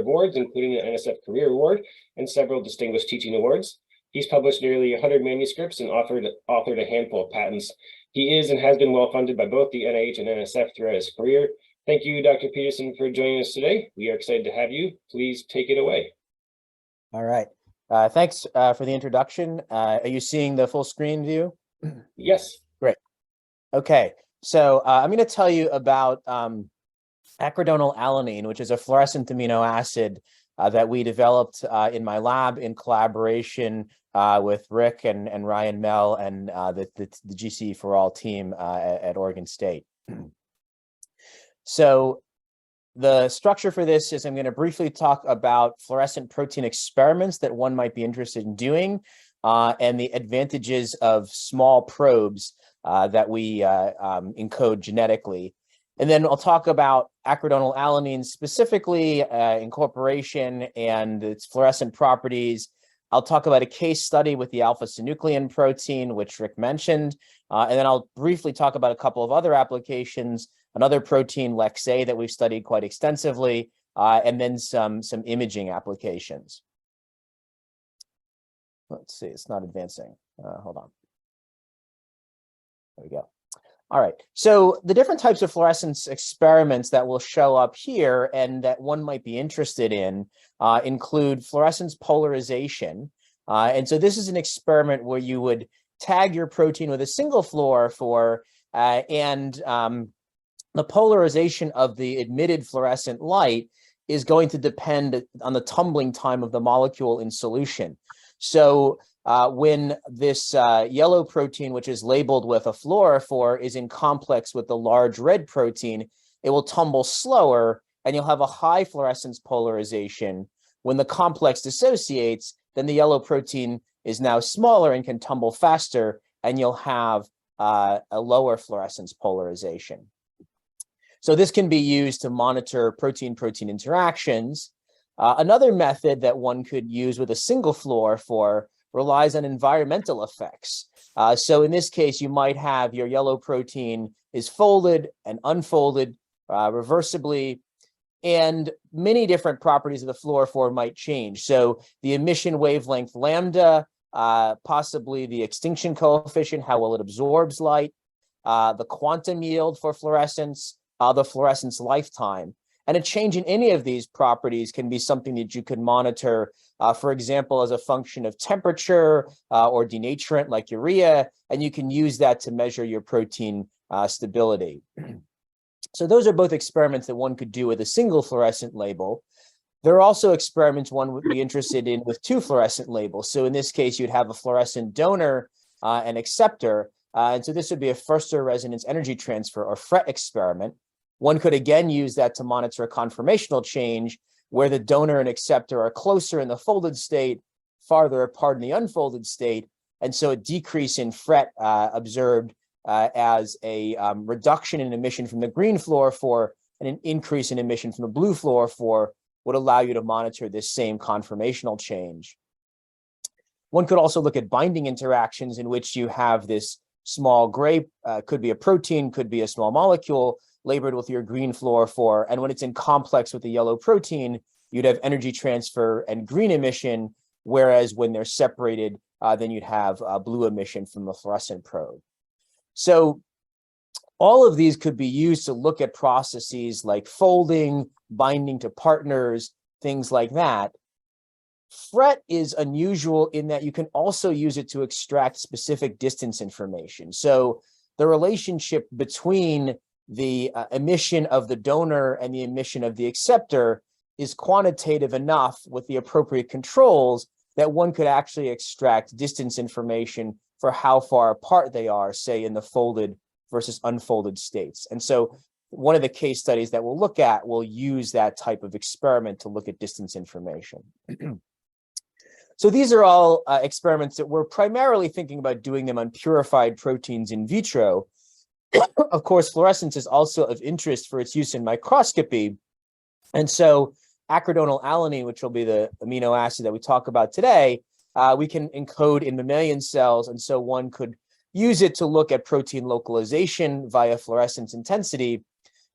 awards, including the NSF Career Award and several distinguished teaching awards. He's published nearly 100 manuscripts and authored a handful of patents. He is and has been well funded by both the NIH and NSF throughout his career. Thank you, Dr. Petersson, for joining us today. We are excited to have you. Please take it away. All right. Thanks for the introduction. Are you seeing the full screen view? Yes. Great. Okay. So I'm going to tell you about acridonylalanine, which is a fluorescent amino acid that we developed in my lab in collaboration with Rick and Ryan Mell and the GCE for All team at Oregon State. So the structure for this is I'm going to briefly talk about fluorescent protein experiments that one might be interested in doing and the advantages of small probes that we encode genetically. And then I'll talk about acridonylalanine specifically, incorporation and its fluorescent properties. I'll talk about a case study with the alpha-synuclein protein, which Rick mentioned. And then I'll briefly talk about a couple of other applications, another protein, LEX-A, that we've studied quite extensively, and then some imaging applications. Let's see, it's not advancing. Hold on. There we go. All right, so the different types of fluorescence experiments that will show up here and that one might be interested in include fluorescence polarization. And so this is an experiment where you would tag your protein with a single fluorophore and the polarization of the emitted fluorescent light is going to depend on the tumbling time of the molecule in solution. So when this yellow protein, which is labeled with a fluorophore, is in complex with the large red protein, it will tumble slower and you'll have a high fluorescence polarization. When the complex dissociates, then the yellow protein is now smaller and can tumble faster, and you'll have a lower fluorescence polarization. So this can be used to monitor protein-protein interactions. Another method that one could use with a single fluorophore relies on environmental effects. So in this case, you might have your yellow protein is folded and unfolded reversibly, and many different properties of the fluorophore might change. So the emission wavelength lambda, possibly the extinction coefficient, how well it absorbs light, the quantum yield for fluorescence, the fluorescence lifetime. And a change in any of these properties can be something that you could monitor, for example, as a function of temperature or denaturant like urea, and you can use that to measure your protein stability. So those are both experiments that one could do with a single fluorescent label. There are also experiments one would be interested in with two fluorescent labels. So in this case, you'd have a fluorescent donor and acceptor. And so this would be a Foerster resonance energy transfer or FRET experiment. One could again use that to monitor a conformational change where the donor and acceptor are closer in the folded state, farther apart in the unfolded state. And so a decrease in FRET observed as a reduction in emission from the green fluorophore and an increase in emission from the blue fluorophore would allow you to monitor this same conformational change. One could also look at binding interactions in which you have this small gray, could be a protein, could be a small molecule, labored with your green fluorophore, and when it's in complex with the yellow protein, you'd have energy transfer and green emission, whereas when they're separated, then you'd have blue emission from the fluorescent probe. So all of these could be used to look at processes like folding, binding to partners, things like that. FRET is unusual in that you can also use it to extract specific distance information. So the relationship between the emission of the donor and the emission of the acceptor is quantitative enough with the appropriate controls that one could actually extract distance information for how far apart they are, say in the folded versus unfolded states. And so one of the case studies that we'll look at will use that type of experiment to look at distance information. So these are all experiments that we're primarily thinking about doing them on purified proteins in vitro. Of course, fluorescence is also of interest for its use in microscopy. And so acridonylalanine, which will be the amino acid that we talk about today, we can encode in mammalian cells. And so one could use it to look at protein localization via fluorescence intensity.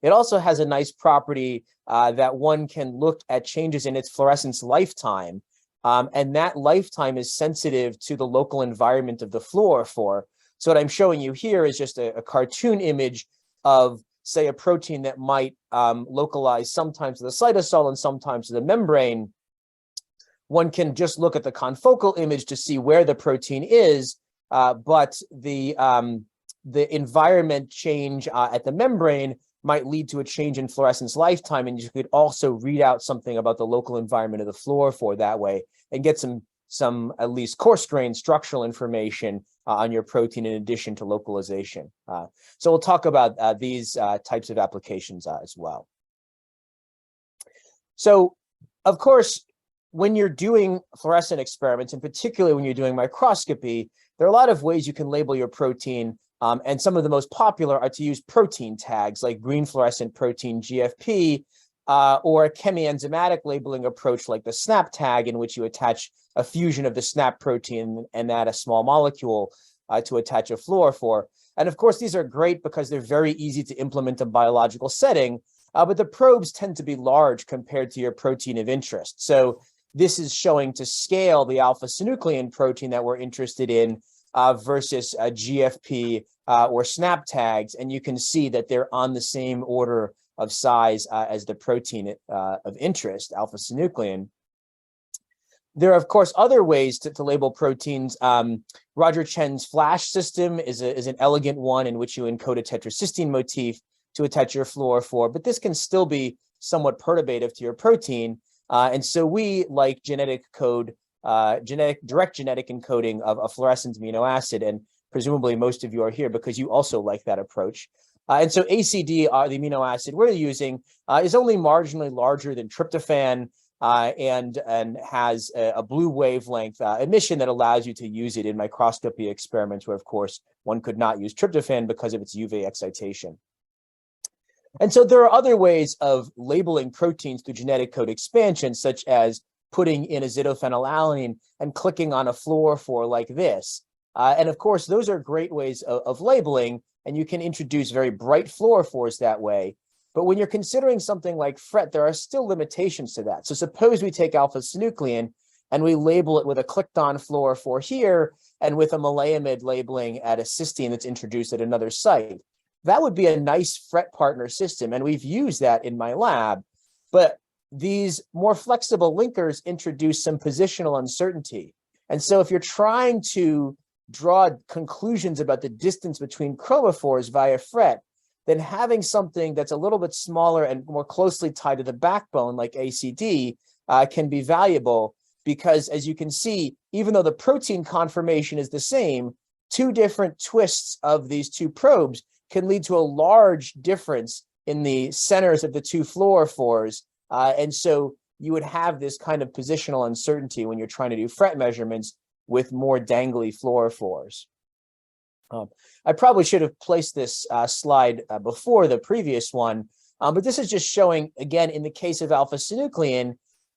it also has a nice property that one can look at changes in its fluorescence lifetime. And that lifetime is sensitive to the local environment of the fluorophore. So what I'm showing you here is just a cartoon image of, say, a protein that might localize sometimes to the cytosol and sometimes to the membrane. One can just look at the confocal image to see where the protein is, but the environment change at the membrane might lead to a change in fluorescence lifetime, and you could also read out something about the local environment of the fluorophore that way and get some at least coarse-grained structural information on your protein in addition to localization. So we'll talk about these types of applications as well. So, of course, when you're doing fluorescent experiments, and particularly when you're doing microscopy, there are a lot of ways you can label your protein, and some of the most popular are to use protein tags like green fluorescent protein GFP, or a chemienzymatic labeling approach like the SNAP tag, in which you attach a fusion of the SNAP protein and add a small molecule to attach a fluorophore. And of course, these are great because they're very easy to implement in a biological setting, but the probes tend to be large compared to your protein of interest. So this is showing to scale the alpha-synuclein protein that we're interested in versus a GFP or SNAP tags, and you can see that they're on the same order of size as the protein of interest, alpha-synuclein. There are, of course, other ways to label proteins. Roger Chen's FLASH system is an elegant one in which you encode a tetracysteine motif to attach your fluorophore, but this can still be somewhat perturbative to your protein. And so we like direct genetic encoding of a fluorescent amino acid, and presumably most of you are here because you also like that approach. And so ACD, the amino acid we're using, is only marginally larger than tryptophan, and has a blue wavelength emission that allows you to use it in microscopy experiments where, of course, one could not use tryptophan because of its UV excitation. And so there are other ways of labeling proteins through genetic code expansion, such as putting in azidophenylalanine and clicking on a fluorophore like this. And of course, those are great ways of labeling, and you can introduce very bright fluorophores that way. But when you're considering something like FRET, there are still limitations to that. So suppose we take alpha-synuclein and we label it with a clicked-on fluorophore here and with a maleimide labeling at a cysteine that's introduced at another site. That would be a nice FRET partner system, and we've used that in my lab. But these more flexible linkers introduce some positional uncertainty. And so if you're trying to draw conclusions about the distance between chromophores via FRET, then having something that's a little bit smaller and more closely tied to the backbone, like ACD, can be valuable because, as you can see, even though the protein conformation is the same, two different twists of these two probes can lead to a large difference in the centers of the two fluorophores. And so you would have this kind of positional uncertainty when you're trying to do FRET measurements with more dangly fluorophores. I probably should have placed this slide before the previous one, but this is just showing, again, in the case of alpha-synuclein,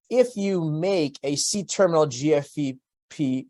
if you make a C-terminal GFP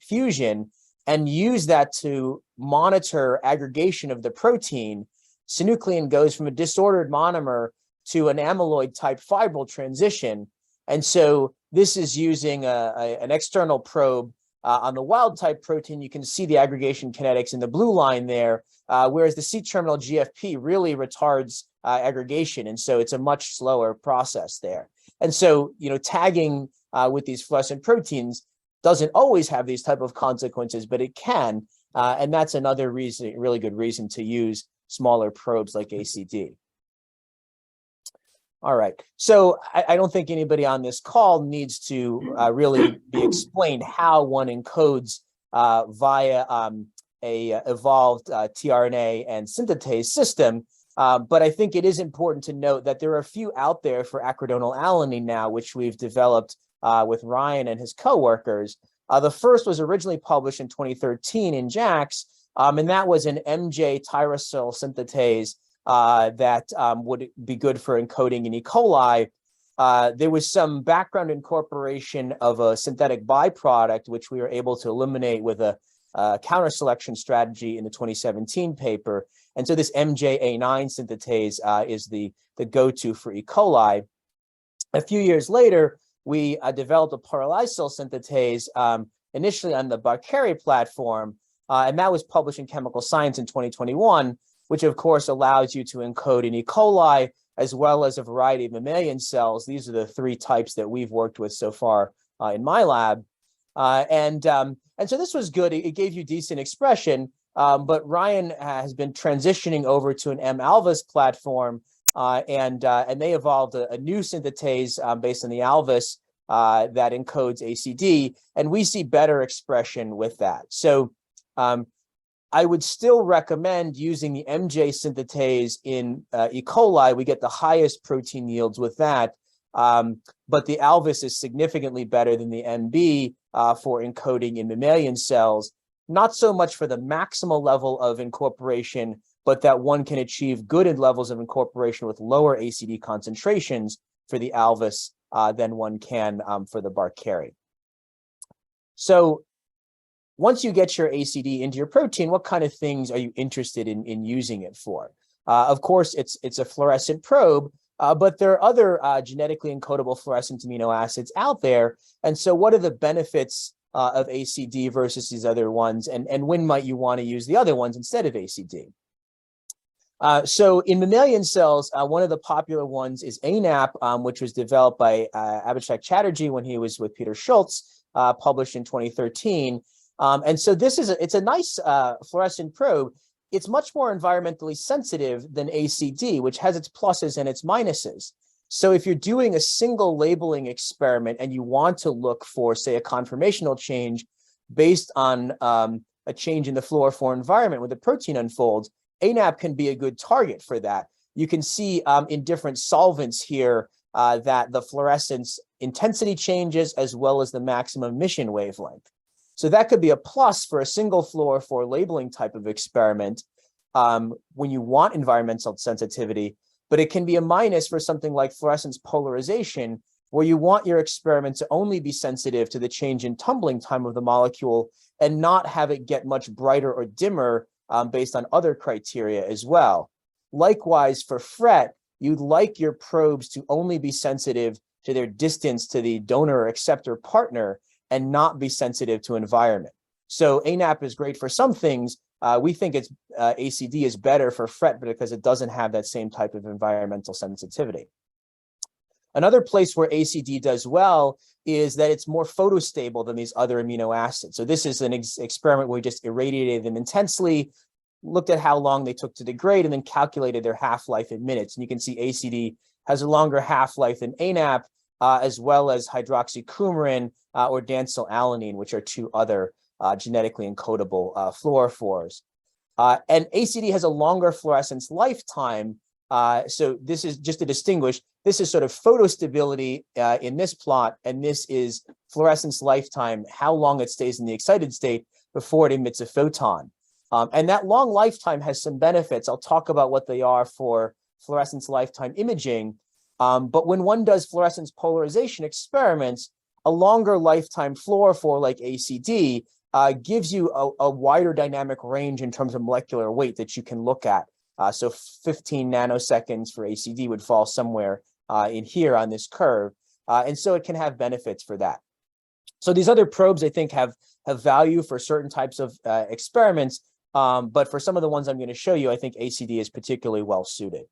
fusion and use that to monitor aggregation of the protein, synuclein goes from a disordered monomer to an amyloid-type fibril transition. And so this is using an external probe. On the wild-type protein, you can see the aggregation kinetics in the blue line there, whereas the C-terminal GFP really retards aggregation, and so it's a much slower process there. And so, tagging with these fluorescent proteins doesn't always have these type of consequences, but it can, and that's another reason, really good reason to use smaller probes like ACD. All right, so I don't think anybody on this call needs to really be explained how one encodes via a evolved tRNA and synthetase system, but I think it is important to note that there are a few out there for acridonylalanine now, which we've developed with Ryan and his coworkers. The first was originally published in 2013 in JACS, and that was an MJ tyrosyl synthetase that would be good for encoding in E. coli. There was some background incorporation of a synthetic byproduct, which we were able to eliminate with a counter selection strategy in the 2017 paper. And so this MJA9 synthetase is the go-to for E. coli. A few years later, we developed a paralysyl synthetase initially on the Barkeri platform, and that was published in Chemical Science in 2021, which of course allows you to encode in E. coli as well as a variety of mammalian cells. These are the three types that we've worked with so far in my lab. And so this was good. It gave you decent expression, but Ryan has been transitioning over to an M. alvis platform, and they evolved a new synthetase based on the alvis that encodes ACD, and we see better expression with that. So I would still recommend using the MJ synthetase in E. coli. We get the highest protein yields with that, but the alvis is significantly better than the MB for encoding in mammalian cells, not so much for the maximal level of incorporation, but that one can achieve good levels of incorporation with lower ACD concentrations for the alvis than one can for the Barkeri. So once you get your ACD into your protein, what kind of things are you interested in using it for? Of course, it's a fluorescent probe, but there are other genetically encodable fluorescent amino acids out there. And so what are the benefits of ACD versus these other ones? And when might you want to use the other ones instead of ACD? So in mammalian cells, one of the popular ones is ANAP, which was developed by Abhishek Chatterjee when he was with Peter Schultz, published in 2013. And so it's a nice fluorescent probe. It's much more environmentally sensitive than ACD, which has its pluses and its minuses. So if you're doing a single labeling experiment and you want to look for, say, a conformational change based on a change in the fluorophore environment where the protein unfolds, ANAP can be a good target for that. You can see in different solvents here that the fluorescence intensity changes as well as the maximum emission wavelength. So that could be a plus for a single fluorophore labeling type of experiment when you want environmental sensitivity, but it can be a minus for something like fluorescence polarization, where you want your experiment to only be sensitive to the change in tumbling time of the molecule and not have it get much brighter or dimmer based on other criteria as well. Likewise, for FRET, you'd like your probes to only be sensitive to their distance to the donor or acceptor partner and not be sensitive to environment. So ANAP is great for some things. We think ACD is better for FRET because it doesn't have that same type of environmental sensitivity. Another place where ACD does well is that it's more photostable than these other amino acids. So this is an experiment where we just irradiated them intensely, looked at how long they took to degrade, and then calculated their half-life in minutes. And you can see ACD has a longer half-life than ANAP, as well as hydroxycoumarin or dancylalanine, which are two other genetically encodable fluorophores. And ACD has a longer fluorescence lifetime. So this is just to distinguish, this is sort of photostability in this plot, and this is fluorescence lifetime, how long it stays in the excited state before it emits a photon. And that long lifetime has some benefits. I'll talk about what they are for fluorescence lifetime imaging. But when one does fluorescence polarization experiments, a longer lifetime fluorophore like ACD gives you a wider dynamic range in terms of molecular weight that you can look at. So 15 nanoseconds for ACD would fall somewhere in here on this curve. And so it can have benefits for that. So these other probes, I think, have value for certain types of experiments. But for some of the ones I'm going to show you, I think ACD is particularly well suited.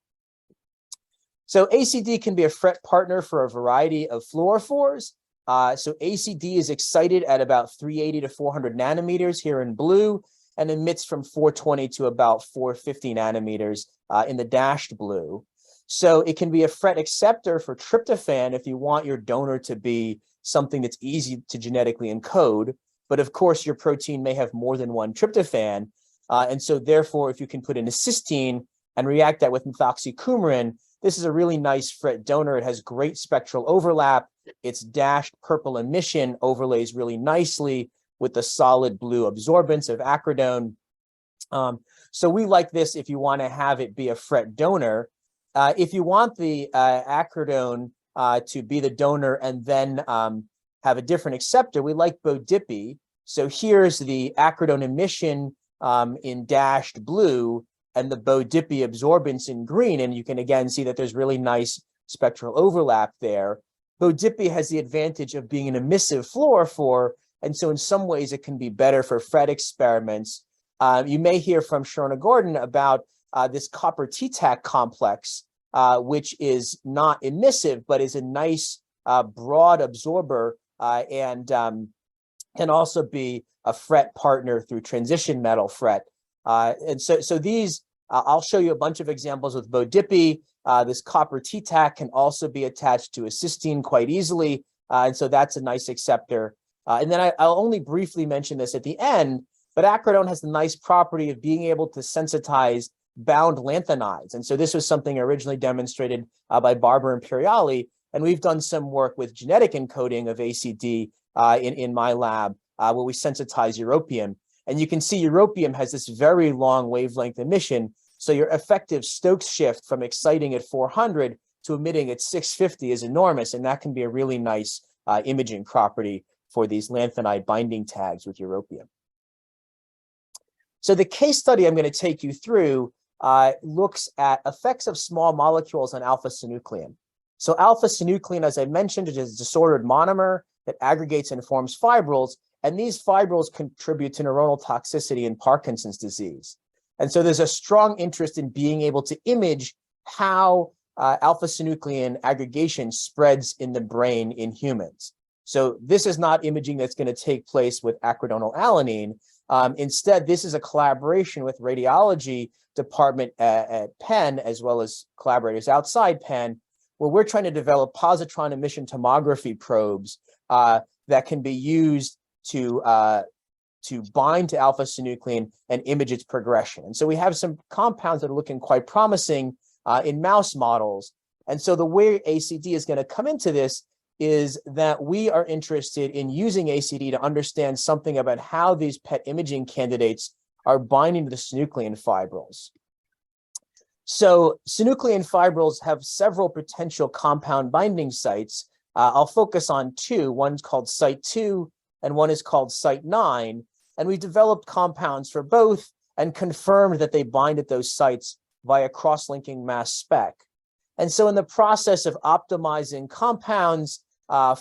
So ACD can be a FRET partner for a variety of fluorophores. So ACD is excited at about 380 to 400 nanometers here in blue, and emits from 420 to about 450 nanometers in the dashed blue. So it can be a FRET acceptor for tryptophan if you want your donor to be something that's easy to genetically encode. But of course, your protein may have more than one tryptophan. And so therefore, if you can put in a cysteine and react that with methoxycoumarin, this is a really nice FRET donor. It has great spectral overlap. Its dashed purple emission overlays really nicely with the solid blue absorbance of acridone. So we like this if you want to have it be a FRET donor. If you want the acridone to be the donor and then have a different acceptor, we like BODIPI. So here's the acridone emission in dashed blue and the Bo-Dippy absorbance in green. And you can again see that there's really nice spectral overlap there. Bo-Dippy has the advantage of being an emissive fluorophore, and so in some ways it can be better for FRET experiments. You may hear from Sharona Gordon about this copper TTAC complex, which is not emissive, but is a nice broad absorber and can also be a FRET partner through transition metal FRET. And so these, I'll show you a bunch of examples with Bo-Dippy. This copper TTAC can also be attached to a cysteine quite easily. And so that's a nice acceptor. And then I'll only briefly mention this at the end, but acridone has the nice property of being able to sensitize bound lanthanides. And so this was something originally demonstrated by Barber and Imperiali. And we've done some work with genetic encoding of ACD in my lab where we sensitize europium. And you can see europium has this very long wavelength emission. So your effective Stokes shift from exciting at 400 to emitting at 650 is enormous. And that can be a really nice imaging property for these lanthanide binding tags with europium. So the case study I'm going to take you through looks at effects of small molecules on alpha-synuclein. So alpha-synuclein, as I mentioned, is a disordered monomer that aggregates and forms fibrils, and these fibrils contribute to neuronal toxicity in Parkinson's disease. And so there's a strong interest in being able to image how alpha-synuclein aggregation spreads in the brain in humans. So this is not imaging that's going to take place with acridonylalanine. Instead, this is a collaboration with radiology department at Penn, as well as collaborators outside Penn, where we're trying to develop positron emission tomography probes that can be used to bind to alpha-synuclein and image its progression. And so we have some compounds that are looking quite promising in mouse models. And so the way ACD is going to come into this is that we are interested in using ACD to understand something about how these PET imaging candidates are binding to the synuclein fibrils. So synuclein fibrils have several potential compound binding sites. I'll focus on two. One's called site 2 and one is called site 9. And we developed compounds for both and confirmed that they bind at those sites via cross-linking mass spec. And so in the process of optimizing compounds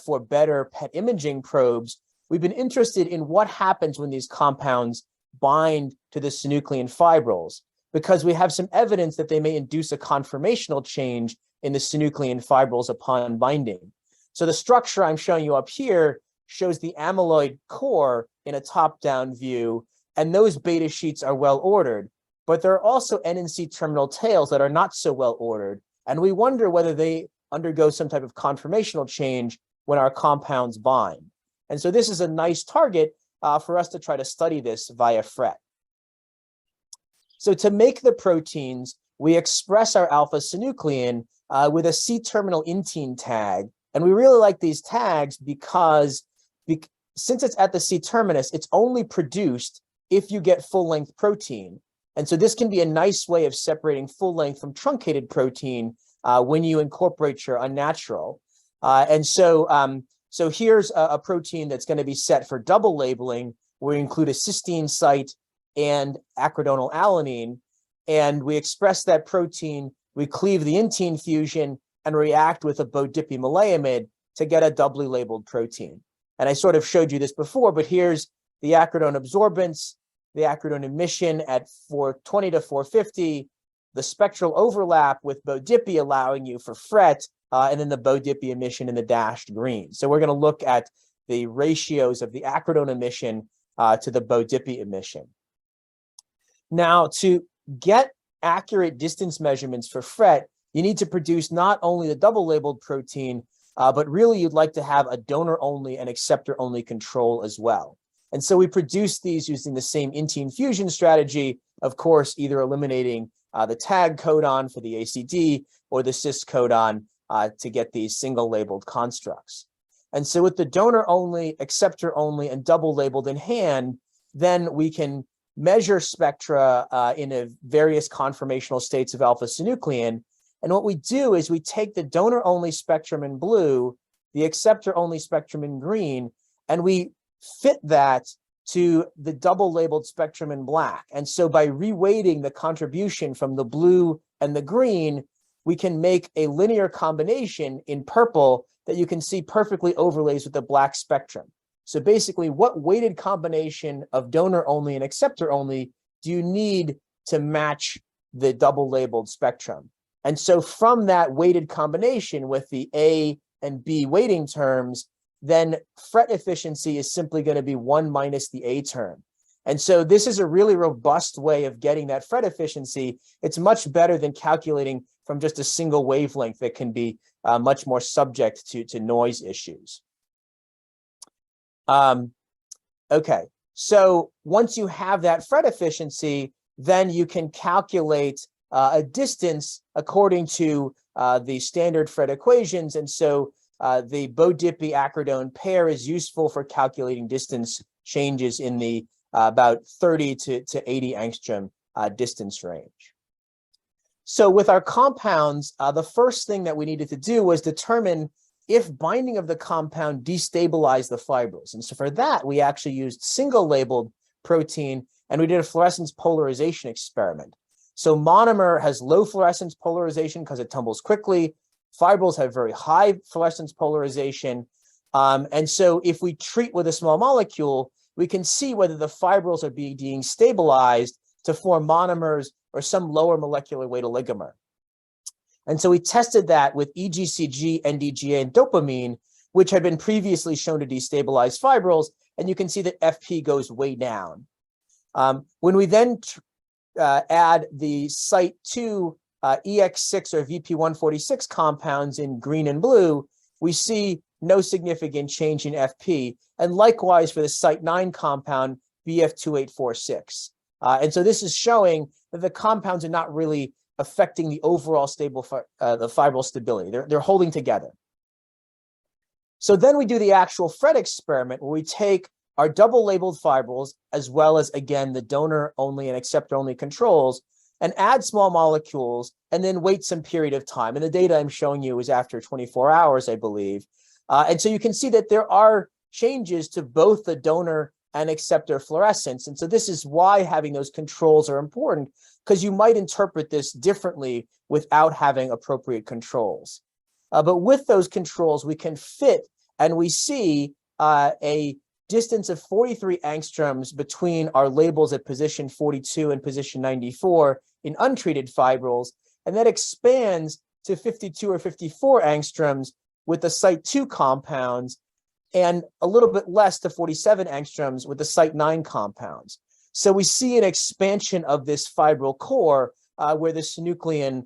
for better PET imaging probes, we've been interested in what happens when these compounds bind to the synuclein fibrils, because we have some evidence that they may induce a conformational change in the synuclein fibrils upon binding. So the structure I'm showing you up here shows the amyloid core in a top-down view, and those beta sheets are well ordered, but there are also N and C terminal tails that are not so well ordered. And we wonder whether they undergo some type of conformational change when our compounds bind. And so this is a nice target for us to try to study this via FRET. So to make the proteins, we express our alpha-synuclein with a C-terminal intine tag. And we really like these tags because since it's at the C-terminus, it's only produced if you get full-length protein. And so this can be a nice way of separating full-length from truncated protein when you incorporate your unnatural. So here's a protein that's going to be set for double labeling, where we include a cysteine site and acridonylalanine. And we express that protein, we cleave the intine fusion and react with a Bo-Dippy maleimide to get a doubly labeled protein. And I sort of showed you this before, but here's the acridone absorbance, the acridone emission at 420 to 450, the spectral overlap with Bo-Dippy allowing you for FRET, and then the Bo-Dippy emission in the dashed green. So we're going to look at the ratios of the acridone emission to the Bo-Dippy emission. Now, to get accurate distance measurements for FRET, you need to produce not only the double labeled protein, but really you'd like to have a donor-only and acceptor-only control as well. And so we produce these using the same intine fusion strategy, of course, either eliminating the tag codon for the ACD or the cis codon to get these single labeled constructs. And so with the donor-only, acceptor-only, and double labeled in hand, then we can measure spectra in various conformational states of alpha-synuclein. And what we do is we take the donor-only spectrum in blue, the acceptor-only spectrum in green, and we fit that to the double labeled spectrum in black. And so by reweighting the contribution from the blue and the green, we can make a linear combination in purple that you can see perfectly overlays with the black spectrum. So basically, what weighted combination of donor only and acceptor only do you need to match the double labeled spectrum? And so from that weighted combination with the A and B weighting terms, then FRET efficiency is simply going to be 1 minus the A term. And so this is a really robust way of getting that FRET efficiency. It's much better than calculating from just a single wavelength that can be much more subject to noise issues. Okay, so once you have that FRET efficiency, then you can calculate a distance according to the standard FRET equations. And so the Bo-Dippy-Acridone pair is useful for calculating distance changes in the about 30 to 80 angstrom distance range. So with our compounds, the first thing that we needed to do was determine if binding of the compound destabilized the fibrils. And so for that, we actually used single labeled protein, and we did a fluorescence polarization experiment. So monomer has low fluorescence polarization because it tumbles quickly. Fibrils have very high fluorescence polarization. And so if we treat with a small molecule, we can see whether the fibrils are being stabilized to form monomers or some lower molecular weight oligomer. And so we tested that with EGCG, NDGA, and dopamine, which had been previously shown to destabilize fibrils, and you can see that FP goes way down. When we then add the site 2 EX6 or VP146 compounds in green and blue, we see no significant change in FP, and likewise for the site 9 compound BF2846. And so this is showing that the compounds are not really affecting the overall stable the fibril stability. They're holding together. So then we do the actual FRET experiment where we take our double labeled fibrils as well as, again, the donor only and acceptor only controls and add small molecules and then wait some period of time. And the data I'm showing you is after 24 hours, I believe. And so you can see that there are changes to both the donor and acceptor fluorescence. And so this is why having those controls are important, because you might interpret this differently without having appropriate controls. But with those controls, we can fit, and we see a distance of 43 angstroms between our labels at position 42 and position 94 in untreated fibrils, and that expands to 52 or 54 angstroms with the site 2 compounds, and a little bit less to 47 angstroms with the site 9 compounds. So we see an expansion of this fibril core where the synuclein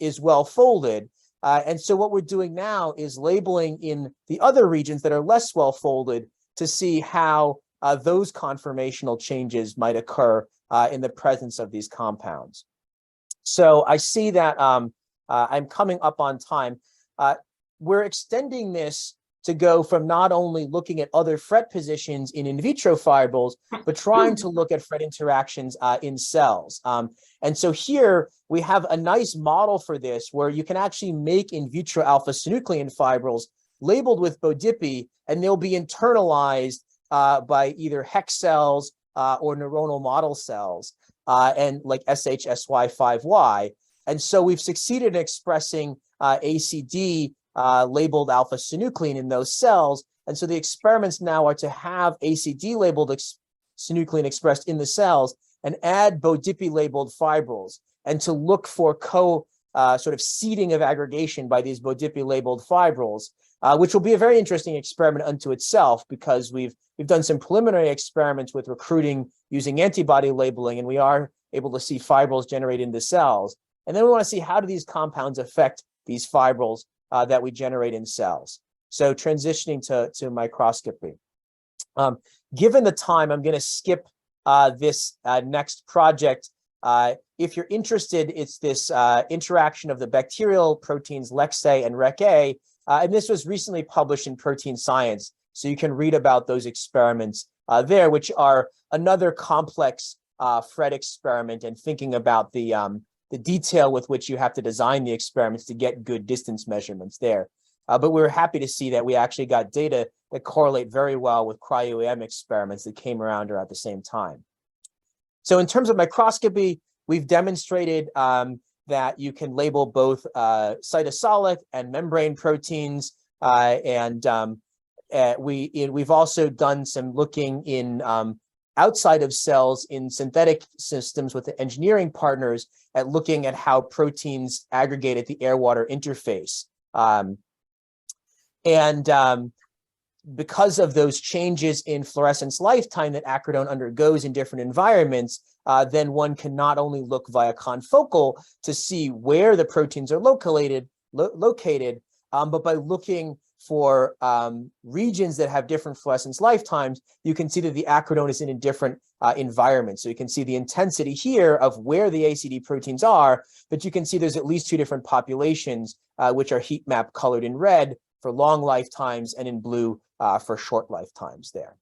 is well folded. And so what we're doing now is labeling in the other regions that are less well folded to see how those conformational changes might occur in the presence of these compounds. So I see that I'm coming up on time. We're extending this to go from not only looking at other FRET positions in vitro fibrils, but trying to look at FRET interactions in cells. And so here we have a nice model for this where you can actually make in vitro alpha-synuclein fibrils labeled with Bo-Dippy, and they'll be internalized by either HEC cells or neuronal model cells, and like SHSY5Y. And so we've succeeded in expressing ACD labeled alpha-synuclein in those cells. And so the experiments now are to have ACD labeled synuclein expressed in the cells and add Bo-Dippy labeled fibrils, and to look for sort of seeding of aggregation by these Bo-Dippy labeled fibrils, which will be a very interesting experiment unto itself, because we've done some preliminary experiments with recruiting using antibody labeling, and we are able to see fibrils generated in the cells. And then we want to see how do these compounds affect these fibrils that we generate in cells. So transitioning to microscopy. Given the time, I'm going to skip this next project. If you're interested, it's this interaction of the bacterial proteins LEX-A and REC-A, and this was recently published in Protein Science. So you can read about those experiments there, which are another complex FRET experiment, and thinking about the detail with which you have to design the experiments to get good distance measurements there. but we were happy to see that we actually got data that correlate very well with cryo-EM experiments that came around around the same time. So in terms of microscopy, we've demonstrated that you can label both cytosolic and membrane proteins, we've also done some looking in outside of cells in synthetic systems with the engineering partners at looking at how proteins aggregate at the air-water interface. Because of those changes in fluorescence lifetime that acridone undergoes in different environments, then one can not only look via confocal to see where the proteins are located, but by looking for regions that have different fluorescence lifetimes, you can see that the acridone is in a different environment. So you can see the intensity here of where the ACD proteins are, but you can see there's at least two different populations, which are heat map colored in red for long lifetimes and in blue for short lifetimes there.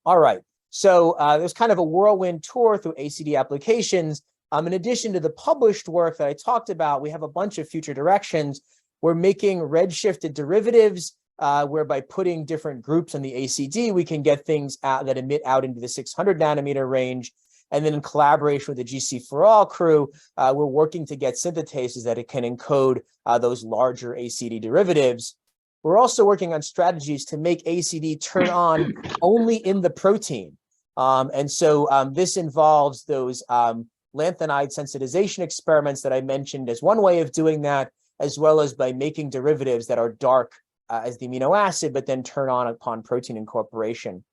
All right, so there's kind of a whirlwind tour through ACD applications. In addition to the published work that I talked about, we have a bunch of future directions. We're making redshifted derivatives, whereby putting different groups in the ACD, we can get things out that emit out into the 600 nanometer range. And then in collaboration with the GC4All crew, we're working to get synthetases that it can encode those larger ACD derivatives. We're also working on strategies to make ACD turn on only in the protein. This involves those lanthanide sensitization experiments that I mentioned as one way of doing that, as well as by making derivatives that are dark as the amino acid, but then turn on upon protein incorporation.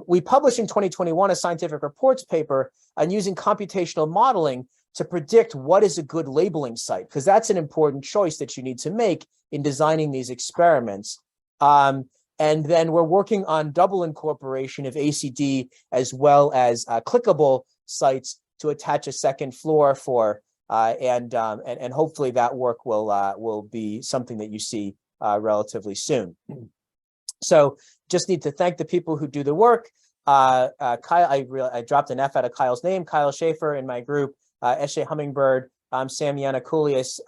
We published in 2021 a scientific reports paper on using computational modeling to predict what is a good labeling site, because that's an important choice that you need to make in designing these experiments. And then we're working on double incorporation of ACD as well as clickable sites to attach a second fluor for, and hopefully that work will be something that you see relatively soon. So just need to thank the people who do the work. Kyle, I dropped an F out of Kyle's name, Kyle Schaefer in my group, Eshe Hummingbird, Sam Yanakoulias,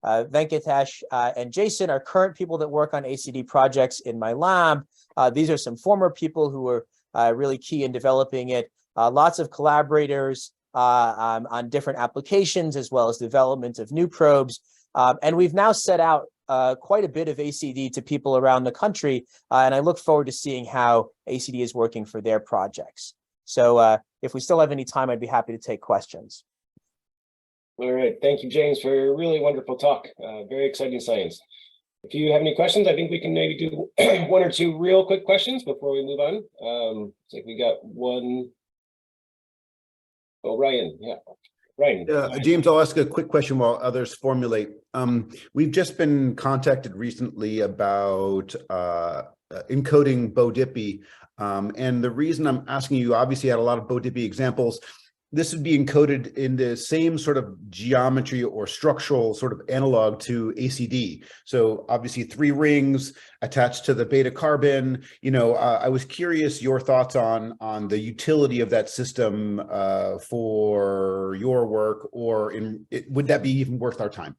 Venkatesh, and Jason are current people that work on ACD projects in my lab. These are some former people who were really key in developing it. Lots of collaborators on different applications, as well as development of new probes. And we've now set out quite a bit of ACD to people around the country, and I look forward to seeing how ACD is working for their projects. So if we still have any time, I'd be happy to take questions. All right, thank you, James, for a really wonderful talk. Very exciting science. If you have any questions, I think we can maybe do one or two real quick questions before we move on. Looks like we got one. Oh, Ryan, yeah. Ryan. James, I'll ask a quick question while others formulate. We've just been contacted recently about encoding BODIPI. And the reason I'm asking you, obviously had a lot of BODIPI examples. This would be encoded in the same sort of geometry or structural sort of analog to ACD. So obviously 3 rings attached to the beta carbon. You know, I was curious your thoughts on the utility of that system for your work, or would that be even worth our time?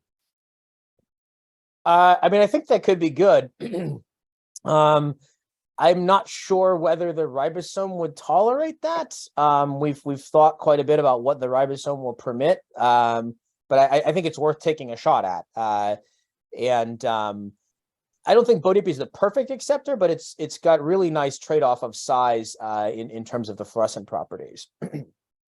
I mean, I think that could be good. I'm not sure whether the ribosome would tolerate that. We've thought quite a bit about what the ribosome will permit, but I think it's worth taking a shot at. I don't think BODIPI is the perfect acceptor, but it's got really nice trade-off of size in terms of the fluorescent properties.